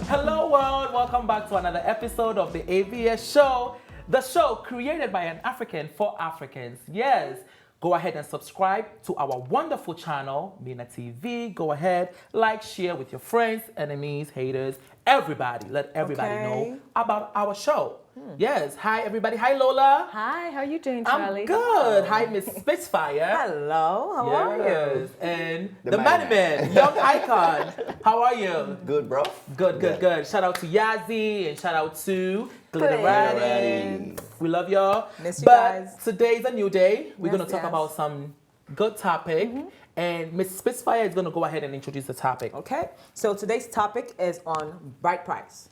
Hello world, welcome back to another episode of the AVS show, the show created by an African for Africans. Yes, go ahead and subscribe to our wonderful channel, Mina TV. Go ahead, like, share with your friends, enemies, haters, everybody. Let everybody know about our show. Yes, hi everybody. Hi Lola. Hi, how are you doing, Charlie? I'm good. Hi Miss Spitfire. Hello, how are you? Yes, and the man, young icon. How are you? Good, bro. Good. Shout out to Yazzie and shout out to Glitterati. We love y'all. Miss you but guys. Today's a new day. We're Yes, going to talk yes. about some good topic. And Miss Spitfire is going to go ahead and introduce the topic. Okay, so today's topic is on bride price.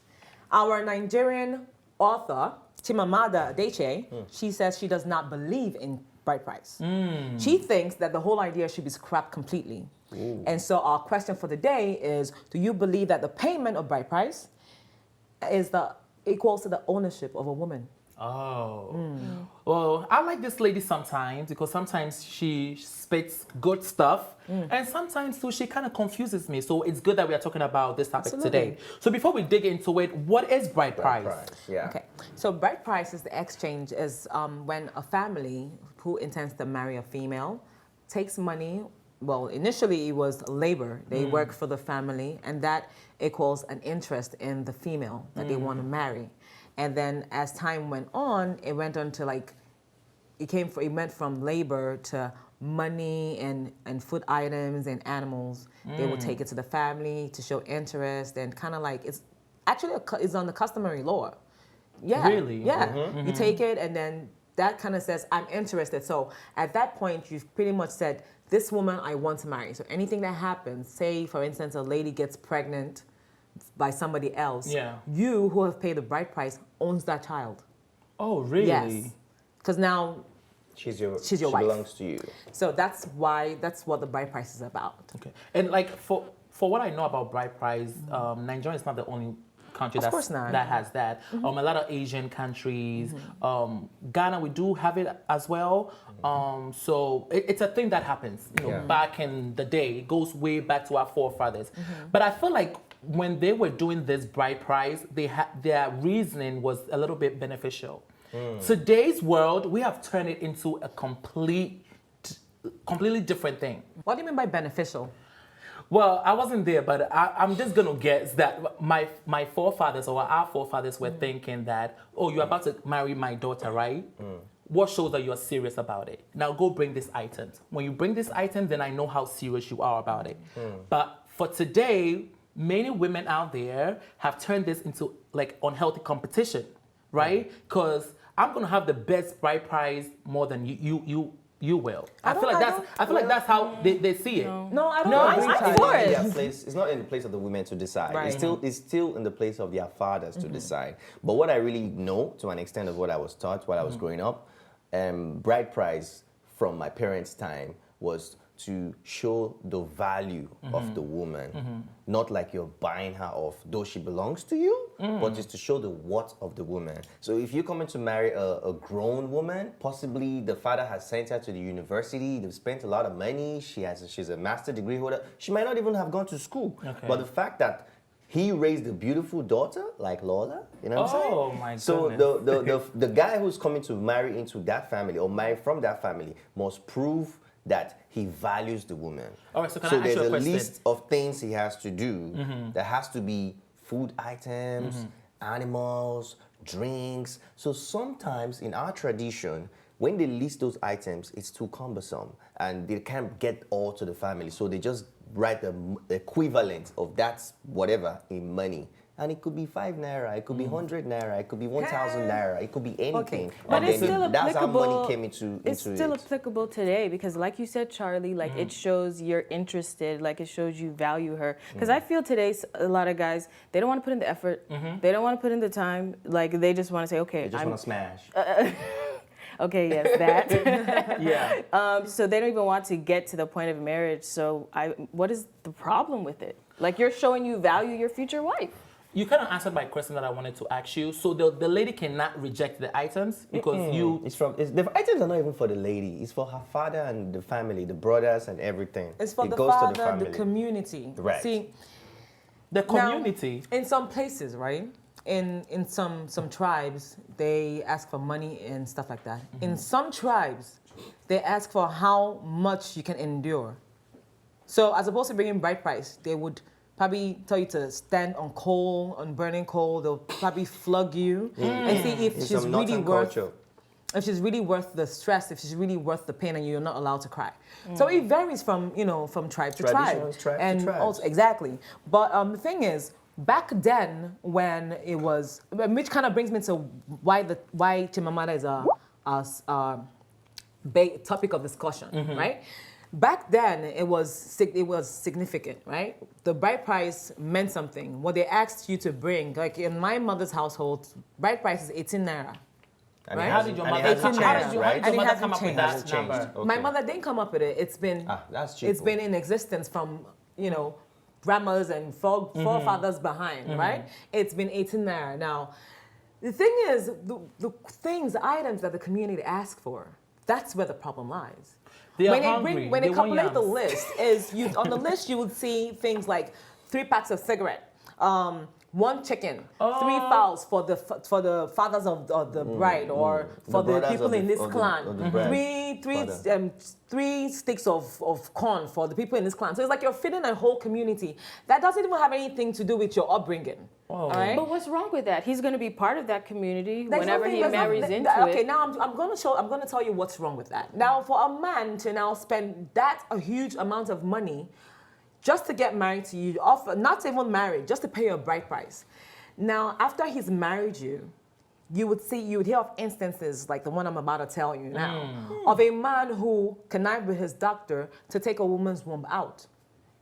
Our Nigerian author, Chimamanda Adichie, she says she does not believe in bride price. She thinks that the whole idea should be scrapped completely. And so our question for the day is, do you believe that the payment of bride price is equals to the ownership of a woman? Oh. Well, I like this lady sometimes because sometimes she spits good stuff and sometimes too she kind of confuses me. So it's good that we are talking about this topic today. So before we dig into it, what is bride price? Yeah. Okay, so bride price is the exchange is when a family who intends to marry a female takes money. Well, initially it was labor. They work for the family, and that equals an interest in the female that they want to marry. And then as time went on, it went on to it went from labor to money and food items and animals. They will take it to the family to show interest and kind of like it's actually it's on the customary law. Yeah. Really? Yeah. You take it and then that kind of says, I'm interested. So at that point, you've pretty much said, this woman I want to marry. So anything that happens, say for instance, a lady gets pregnant by somebody else, you who have paid the bride price owns that child. Oh, really? Yes. Because now She wife. belongs to you. So that's what the bride price is about. Okay. And like for what I know about bride price, Nigeria is not the only country Of course not. that has that. A lot of Asian countries, Ghana, we do have it as well. So it's a thing that happens. You know, back in the day, it goes way back to our forefathers. But I feel like when they were doing this bride price, their reasoning was a little bit beneficial. Today's world, we have turned it into a completely different thing. What do you mean by beneficial? Well, I wasn't there, but I'm just going to guess that my forefathers or our forefathers were thinking that, oh, you're about to marry my daughter, right? What shows that you're serious about it? Now go bring this item. When you bring this item, then I know how serious you are about it. But for today, many women out there have turned this into like unhealthy competition, right? Because I'm going to have the best bride price more than you will. I feel like that's how they see it. No, I don't No, know. I'm for it. It's not in the place of the women to decide. Right. It's still in the place of their fathers to decide. But what I really know, to an extent of what I was taught while I was growing up, bride price from my parents' time was to show the value of the woman, not like you're buying her off, though she belongs to you, but it's to show the worth of the woman. So if you're coming to marry a grown woman, possibly the father has sent her to the university, they've spent a lot of money, she's a master degree holder, she might not even have gone to school. Okay. But the fact that he raised a beautiful daughter like Lola, you know what I'm saying? Oh my goodness. So the guy who's coming to marry into that family or marry from that family must prove that he values the woman. All right, so can I ask you a there's a question? list of things he has to do. There has to be food items, animals, drinks. So sometimes in our tradition, when they list those items, it's too cumbersome and they can't get all to the family. So they just write the equivalent of that whatever in money. And it could be 5 naira, it could be 100 naira, it could be 1,000 naira, it could be anything. But And it's then still that's how applicable. money came into It's still it. applicable today because, like you said, Charlie, like it shows you're interested, like it shows you value her. Because I feel today a lot of guys, they don't want to put in the effort, they don't want to put in the time. Like they just want to say, okay, They just want to smash. okay, yes, that. Yeah. So they don't even want to get to the point of marriage. So what is the problem with it? Like you're showing you value your future wife. You kind of answered my question that I wanted to ask you. So the lady cannot reject the items because the items are not even for the lady. It's for her father and the family, the brothers and everything. It's for it the goes father, to the family. the community. Right. See, The community. Now, in some places, right? In some tribes, they ask for money and stuff like that. In some tribes, they ask for how much you can endure. So as opposed to bringing bride price, they would probably tell you to stand on coal, on burning coal. They'll probably flog you and see if she's really worth. If she's really worth the stress, if she's really worth the pain, and you're not allowed to cry. So it varies from from tribe to tribe, and also exactly. But the thing is, back then when it was, which kind of brings me to why Chimamanda is a topic of discussion, right? Back then it was significant, right? The bride price meant something. What they asked you to bring, like in my mother's household, bride price is 18 naira. And right? How did your mother come up with that number? Okay. My mother didn't come up with it. It's been it's been in existence from grandmothers and forefathers behind, right? It's been 18 naira. Now, the thing is, the items that the community ask for, that's where the problem lies. They are hungry. When they calculate the list, on the list you would see things like 3 packs of cigarette, 1 chicken, 3 fowls for the fathers of the bride, or for the people in this clan, 3 sticks of corn for the people in this clan. So it's like you're feeding a whole community that doesn't even have anything to do with your upbringing. Oh. Right? But what's wrong with that? He's going to be part of that community whenever he marries into it. Okay, now I'm going to tell you what's wrong with that. Now, for a man to now spend a huge amount of money just to get married to you, not even married, just to pay your bride price. Now, after he's married you, you would hear of instances like the one I'm about to tell you now, of a man who connived with his doctor to take a woman's womb out.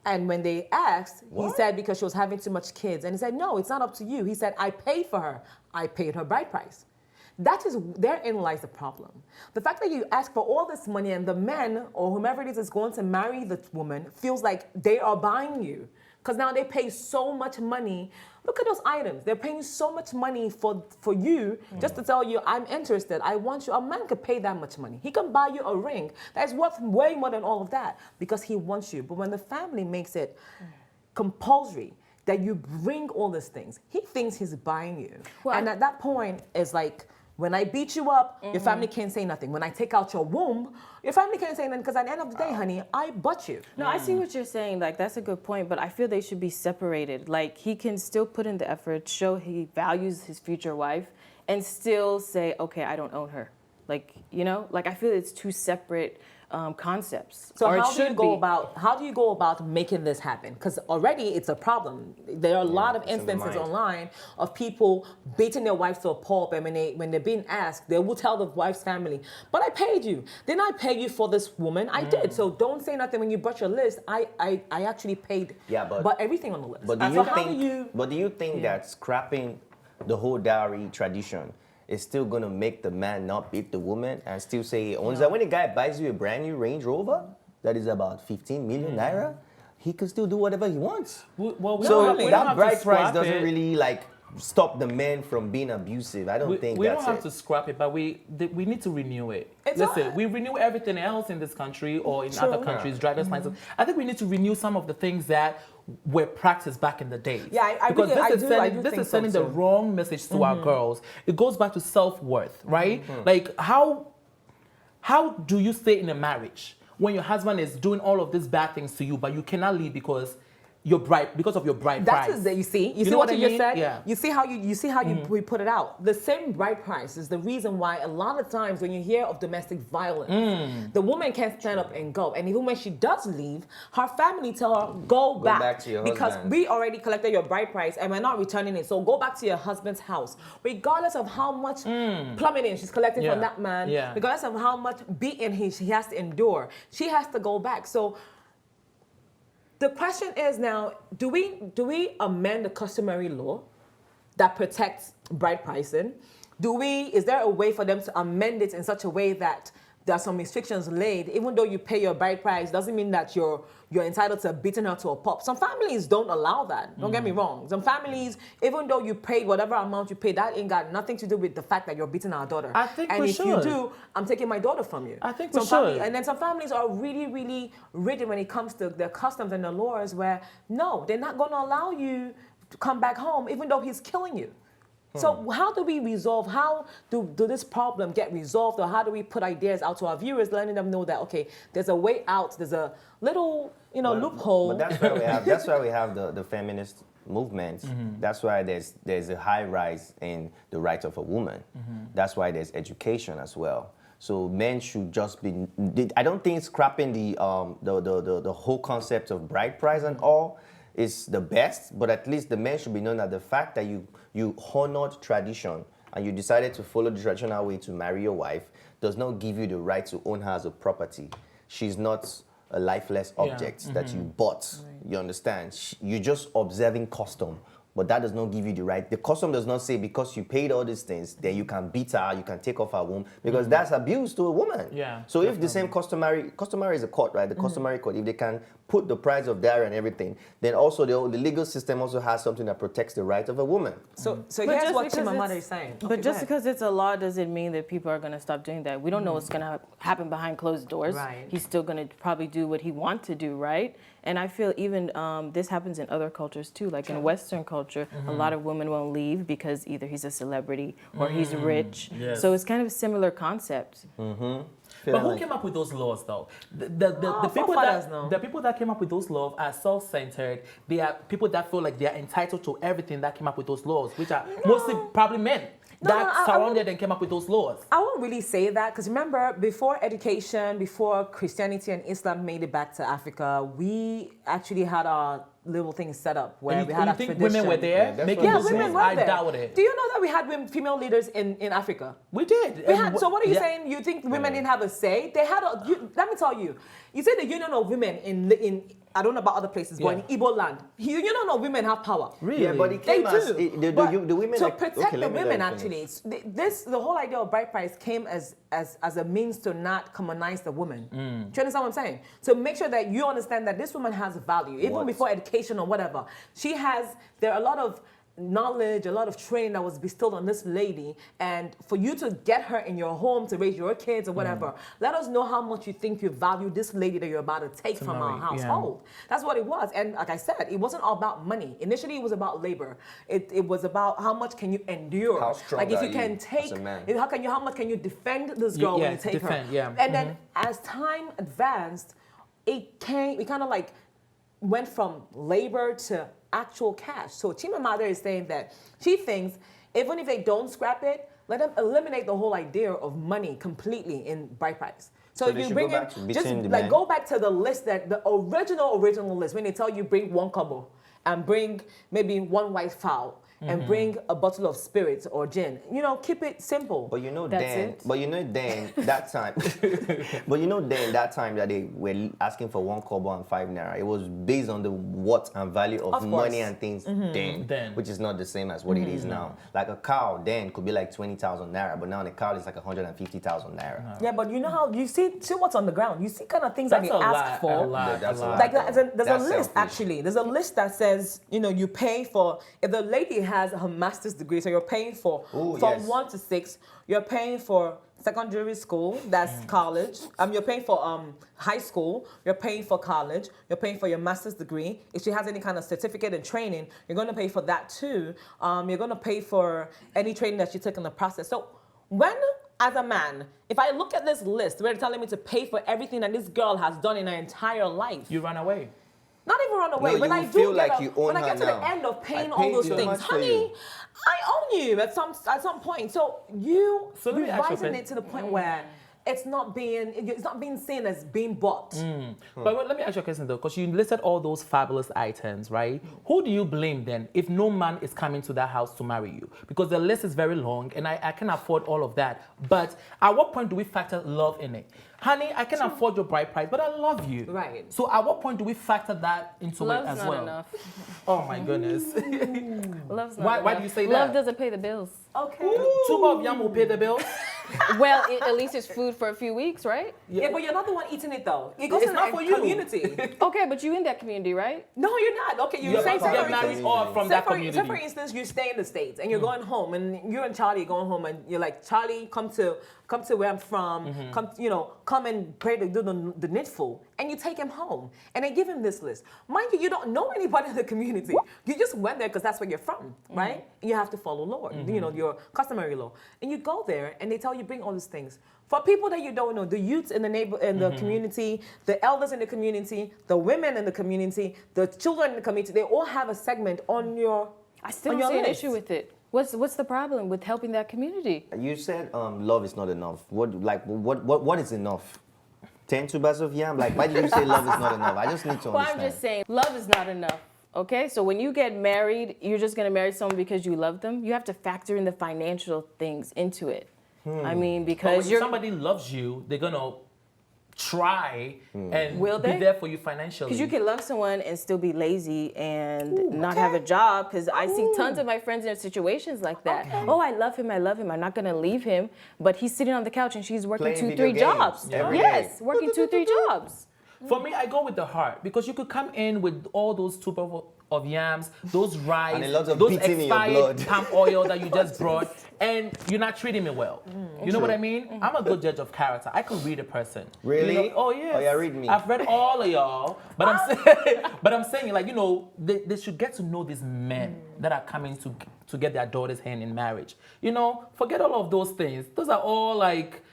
And when they asked, he said because she was having too much kids. And he said, no, it's not up to you. He said, I paid for her. I paid her bride price. Therein lies the problem. The fact that you ask for all this money and the man or whomever it is going to marry the woman feels like they are buying you. Because now they pay so much money. Look at those items. They're paying so much money for you just to tell you, I'm interested. I want you. A man could pay that much money. He can buy you a ring that is worth way more than all of that because he wants you. But when the family makes it compulsory that you bring all these things, he thinks he's buying you. Well, and at that point, it's like, when I beat you up, your family can't say nothing. When I take out your womb, your family can't say nothing because at the end of the day, honey, I butt you. No, I see what you're saying. Like, that's a good point, but I feel they should be separated. Like, he can still put in the effort, show he values his future wife, and still say, okay, I don't own her. Like, like I feel it's 2 separate concepts. So how do you go about making this happen? Because already it's a problem. There are a lot of instances online of people beating their wives to a pulp, and when they're being asked, they will tell the wife's family, but I paid you. Didn't I pay you for this woman? I did. So don't say nothing when you brush your list. I actually paid but everything on the list. But do you think that scrapping the whole dowry tradition is still gonna make the man not beat the woman and still say he owns that? When a guy buys you a brand new Range Rover that is about 15 million naira, he can still do whatever he wants. So that bride price doesn't really stop the man from being abusive. I don't think we don't have to scrap it, but we need to renew it. Listen, we renew everything else in this country or in other countries, driver's license. I think we need to renew some of the things that were practiced back in the days. Yeah, this is sending the wrong message to our girls. It goes back to self-worth, right? Like, how do you stay in a marriage when your husband is doing all of these bad things to you, but you cannot leave because of your bride price? You see what you just said? Yeah. You see how we put it out. The same bride price is the reason why a lot of times when you hear of domestic violence, the woman can't stand up and go. And even when she does leave, her family tell her, go back to your because husband. we already collected your bride price and we're not returning it. So go back to your husband's house. Regardless of how much plummeting she's collecting from that man, regardless of how much beating she has to endure, she has to go back. So the question is now, do we amend the customary law that protects bride pricing? Is there a way for them to amend it in such a way that there are some restrictions laid? Even though you pay your bride price, doesn't mean that you're entitled to beating her to a pulp. Some families don't allow that. Don't get me wrong. Some families, even though you paid whatever amount you paid, that ain't got nothing to do with the fact that you're beating our daughter. I think and if you do, I'm taking my daughter from you. I think we should. And then some families are really, really rigid when it comes to their customs and their laws where, no, they're not going to allow you come back home even though he's killing you. So how do we resolve, how do this problem get resolved, or how do we put ideas out to our viewers, letting them know that, okay, there's a way out, there's a little, loophole. But that's why we have the feminist movement. That's why there's a high rise in the rights of a woman. That's why there's education as well. So men should just be. I don't think scrapping the whole concept of bride price and all is the best, but at least the men should be known that the fact that you honored tradition and you decided to follow the traditional way to marry your wife does not give you the right to own her as a property. She's not a lifeless object that you bought. Right. You understand? You're just observing custom. But that does not give you the right. The custom does not say because you paid all these things, then you can beat her, you can take off her womb, because that's abuse to a woman. Yeah. So if the same customary is a court, right? The customary court, if they can put the price of dowry and everything, then also the legal system also has something that protects the right of a woman. So here's what Chimamanda is saying. But just because it's a law doesn't mean that people are going to stop doing that. We don't know what's going to happen behind closed doors. Right. He's still going to probably do what he wants to do, right? And I feel even this happens in other cultures too. Like in Western culture, a lot of women won't leave because either he's a celebrity or he's rich. Yes. So it's kind of a similar concept. But who came up with those laws, though? The people that came up with those laws are self-centered. They are people that feel like they are entitled to everything that came up with those laws, which are mostly probably men that surrounded and came up with those laws. I won't really say that, because remember, before education, before Christianity and Islam made it back to Africa, we actually had our little things set up where we had a tradition. Women were there making those women laws? were there. I doubt it. Do you know that we had female leaders in Africa? We did. So what are you saying? You think women didn't have a say? They had let me tell you. You say the Union of Women in I don't know about other places, but in Igbo land, Union of Women have power. Really? Yeah, but it came the women to protect the women actually. The whole idea of bride price came as a means to not commonize the woman. Do you understand what I'm saying? To make sure that you understand that this woman has value, even before education or whatever. There are a lot of knowledge, a lot of training that was bestowed on this lady, and for you to get her in your home to raise your kids or whatever, let us know how much you think you value this lady that you're about to take from our household. That's what it was. And like I said, it wasn't all about money. Initially, it was about labor. It was about how much can you endure. How strong like if are you can you take, as a man? how much can you defend this girl when you take her? Yeah. And then as time advanced, it kind of like went from labor to actual cash. So Chimamanda is saying that she thinks even if they don't scrap it, let them eliminate the whole idea of money completely in bride price. So if you bring in, go back to the list, that the original list, when they tell you bring one kobo and bring maybe one white fowl and bring a bottle of spirits or gin. Keep it simple. But that time that they were asking for 1 kobo and 5 naira, it was based on the worth and value of money and things then, which is not the same as what it is now. Like a cow then could be like 20,000 naira, but now the cow is like 150,000 naira. Yeah, but you know how you see what's on the ground. You see kind of things that they ask for. That's a lot. Like there's a list actually. There's a list that says you pay for, if the lady has her master's degree, so you're paying for from 1 to 6. You're paying for secondary school, that's college. You're paying for high school. You're paying for college. You're paying for your master's degree. If she has any kind of certificate and training, you're going to pay for that too. You're going to pay for any training that she took in the process. So when, as a man, if I look at this list, they're telling me to pay for everything that this girl has done in her entire life, you run away. Not even run away. No, when I feel like you own when I get to her the end of paying I all those paid things, so much for honey, you. I own you at some point. So you revising it to the point where it's not being seen as being bought. But let me ask you a question though, because you listed all those fabulous items, right? Who do you blame then if no man is coming to that house to marry you? Because the list is very long and I can afford all of that. But at what point do we factor love in it? Honey, I can afford your bride price, but I love you. Right. So at what point do we factor that into it as well? Love's not enough. Oh my goodness. Love's not enough. Why do you say that? Love doesn't pay the bills. Okay. Tuba of yam will pay the bills. Well, at least it's food for a few weeks, right? Yeah, but you're not the one eating it though. It goes It's in not the for you. community. Okay, but you in that community, right? No, you're not. Okay, You're about to get married or from that community. Say for instance, you stay in the States and you're going home and you and Charlie going home and you're like, Charlie, come to come to where I'm from, come and pray to do the needful, and you take him home, and they give him this list. Mind you, you don't know anybody in the community. You just went there because that's where you're from, right? And you have to follow law, your customary law. And you go there, and they tell you bring all these things. For people that you don't know, the youths in the community, the elders in the community, the women in the community, the children in the community, they all have a segment on your I still don't see an issue with it. What's the problem with helping that community? You said love is not enough. What is enough? 10 tubers of yam? Like, why did you say love is not enough? I just need to understand. I'm just saying, love is not enough. Okay, so when you get married, you're just gonna marry someone because you love them. You have to factor in the financial things into it. I mean, because if somebody loves you, they're gonna try and Will be they? there for you financially. because you can love someone and still be lazy and not have a job. Because I see tons of my friends in situations like that. Oh, I love him. I'm not gonna leave him, but he's sitting on the couch and she's working Playing 2-3 video games jobs. every Yes, day. working 2-3 jobs. For me, I go with the heart because you could come in with all those tuber of yams, those rice, And a lot of those beating in your expired blood. palm oil that you just brought, and you're not treating me well. You know what I mean? I'm a good judge of character. I can read a person. Really? You know? Oh yes. Oh, yeah, read me. I've read all of y'all, but I'm saying, like, they should get to know these men that are coming to get their daughter's hand in marriage. Forget all of those things. Those are all like.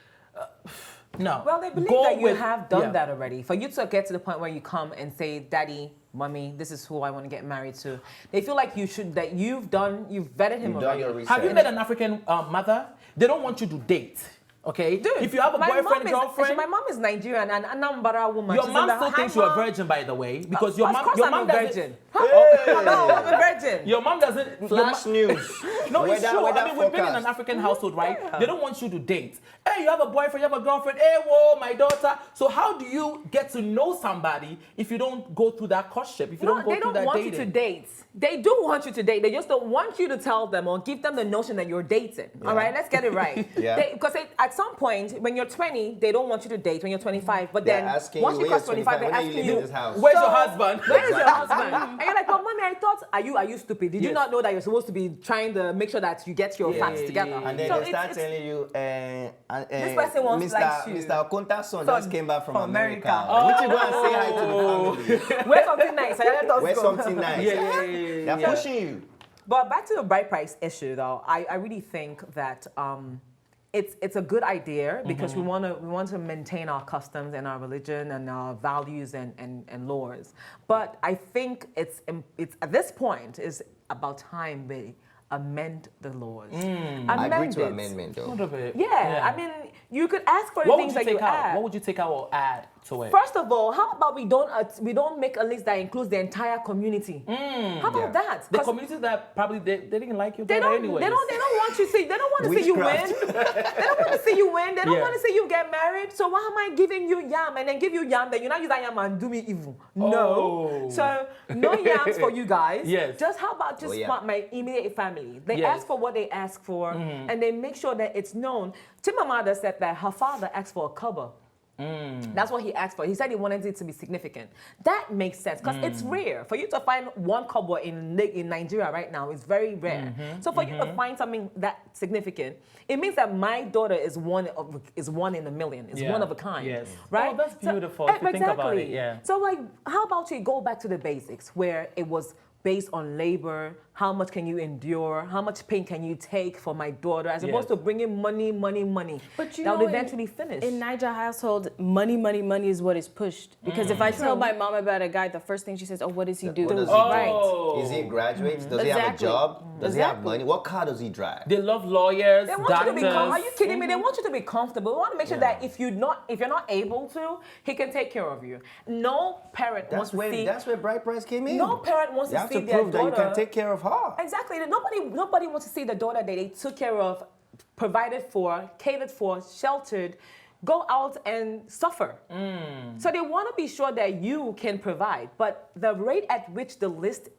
No. Well, they believe Go that you with- have done yeah. that already. For you to get to the point where you come and say, Daddy, Mommy, this is who I want to get married to. They feel like you've vetted him You've done already. your research. Have you met an African mother? They don't want you to date. Okay? Dude, if you have a boyfriend, girlfriend, my mom is Nigerian and Anambra woman. your She's mom in the still thinks you're a virgin, by the way, because your Of mom, course your I'm mom a doesn't. virgin. Hey. No, I'm a virgin. Your mom doesn't. Flash news. No, it's Weather- true. weather I mean, we've been in an forecast. African household, right? They don't want you to date. Hey, you have a boyfriend, you have a girlfriend. Hey, whoa, my daughter. So how do you get to know somebody if you don't go through that courtship? If you don't go They through don't that want dating? you to date. They do want you to date. They just don't want you to tell them or give them the notion that you're dating. All right, let's get it right. Yeah. Because at some point, when you're 20, they don't want you to date when you're 25. But They're then asking once you, you when cross you're 25, 25, they're when are you asking leaving you, this house? Where's your husband? Where is your husband? And you're like, well, Mommy, I thought, are you stupid? Did you Yes. not know that you're supposed to be trying to make sure that you get your facts together? And then So they start telling you, this person wants Mr. likes you. Mr. Okonta's son So- just came back from from America. America. Which you go and say hi to the family. Wear something nice. Let us Wear go. something nice. Yeah. They're pushing you. But back to the bride price issue, though, I really think that it's a good idea because we want to maintain our customs and our religion and our values and laws. But I think it's at this point is about time we amend the laws. I agree Amend to it. amendment though. What of it? Yeah, I mean, you could ask for the What would things you that you take out? add. What would you take out or add to it? First of all, how about we don't make a list that includes the entire community? How about Yeah. that? The 'Cause community that probably they didn't like you they better don't, anyways. they don't want you see. They don't want to see you win. Witchcraft. They don't want to see you win. They don't Yeah. want to see you get married. So why am I giving you yam and then give you yam? Then you not use that yam and do me evil. Oh. No. So no yams for you guys. Yes. Just how about just Oh, yeah. my immediate family? They Yes. ask for what they ask for, and they make sure that it's known. Chimamanda said that her father asked for a cover. That's what he asked for. He said he wanted it to be significant. That makes sense because it's rare. For you to find one kobo in Nigeria right now is very rare. So for you to find something that significant, it means that my daughter is one in a million. Is Yeah. one of a kind. Yes. Right? Oh, that's beautiful if you think about it, yeah. So like, how about you go back to the basics where it was based on labor? How much can you endure? How much pain can you take for my daughter? As opposed to bringing money. But you that know, will eventually finish. In Niger household, money is what is pushed. Because if I tell my mom about a guy, the first thing she says, oh, what does he do? What does he Oh. do? Is he a graduate? Does he have a Exactly. job? Does he have Exactly. money? What car does he drive? They love lawyers, They want doctors. you to be are you kidding me? They want you to be comfortable. They want to make sure that if you're not able to, he can take care of you. No parent wants to see. That's where bride price came in. No parent wants You to have see to their prove that you daughter. can take care of her. Exactly. Nobody wants to see the daughter that they took care of, provided for, catered for, sheltered, go out and suffer. So they want to be sure that you can provide. But the rate at which the list,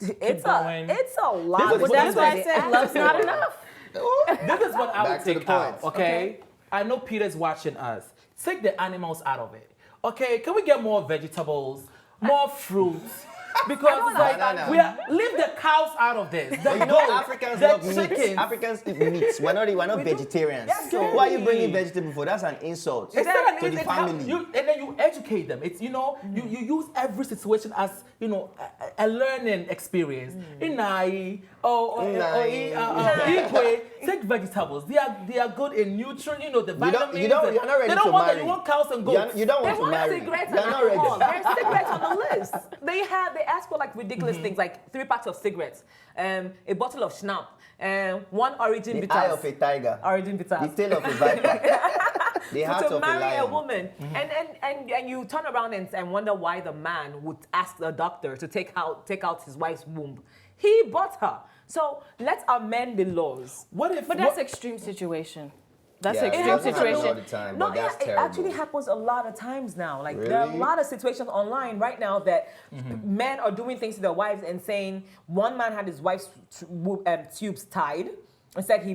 it's going. a lot. This is That's why I They said ask love's for. not enough. This is what I would Back to the take out, point. okay? I know Peter's watching us. Take the animals out of it, okay? Can we get more vegetables, more fruits, Because it's like, No. leave the cows out of this. The But you know, goats, Africans the love meat. chickens. Africans eat meat. We're not vegetarians. So why are you bringing vegetable for? That's an insult It's not to an the insult. family. And then you educate them. It's, you use every situation as, a learning experience. Take vegetables. They are good in nutrients, the vitamins. You're not ready they don't to want marry. You want cows and goats. You don't They want to want marry. cigarettes You're and not ready. alcohol. There's cigarettes on the list. They ask for like ridiculous things, like 3 packs of cigarettes, a bottle of schnapp, 1 origin The bitters. eye of a tiger. Origin bitters. The tail of a viper. The heart to of a marry lion. a woman, and you turn around and wonder why the man would ask the doctor to take out his wife's womb. He bought her. So let's amend the laws. But that's extreme situation. That's Yeah, extreme it doesn't happen situation. all the time, No, but that's it terrible. actually happens a lot of times now. Like there are a Really? lot of situations online right now that men are doing things to their wives and saying one man had his wife's tubes tied and said he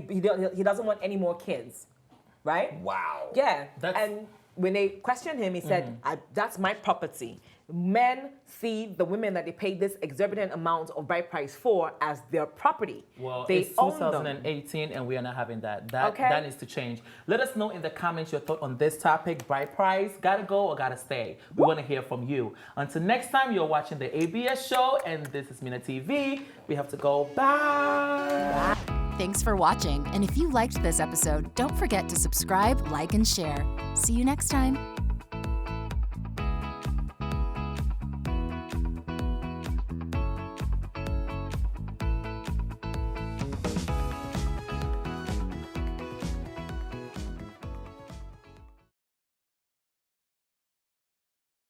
doesn't want any more kids, right? Wow. Yeah, That's- and when they questioned him, he said, "That's my property." Men see the women that they paid this exorbitant amount of bride price for as their property. Well, they it's own them. 2018 and we are not having that. Okay. That needs to change. Let us know in the comments your thought on this topic. Bride price, gotta go or gotta stay? We want to hear from you. Until next time, you're watching the ABS show and this is Mina TV. We have to go. Bye. Thanks for watching. And if you liked this episode, don't forget to subscribe, like, and share. See you next time.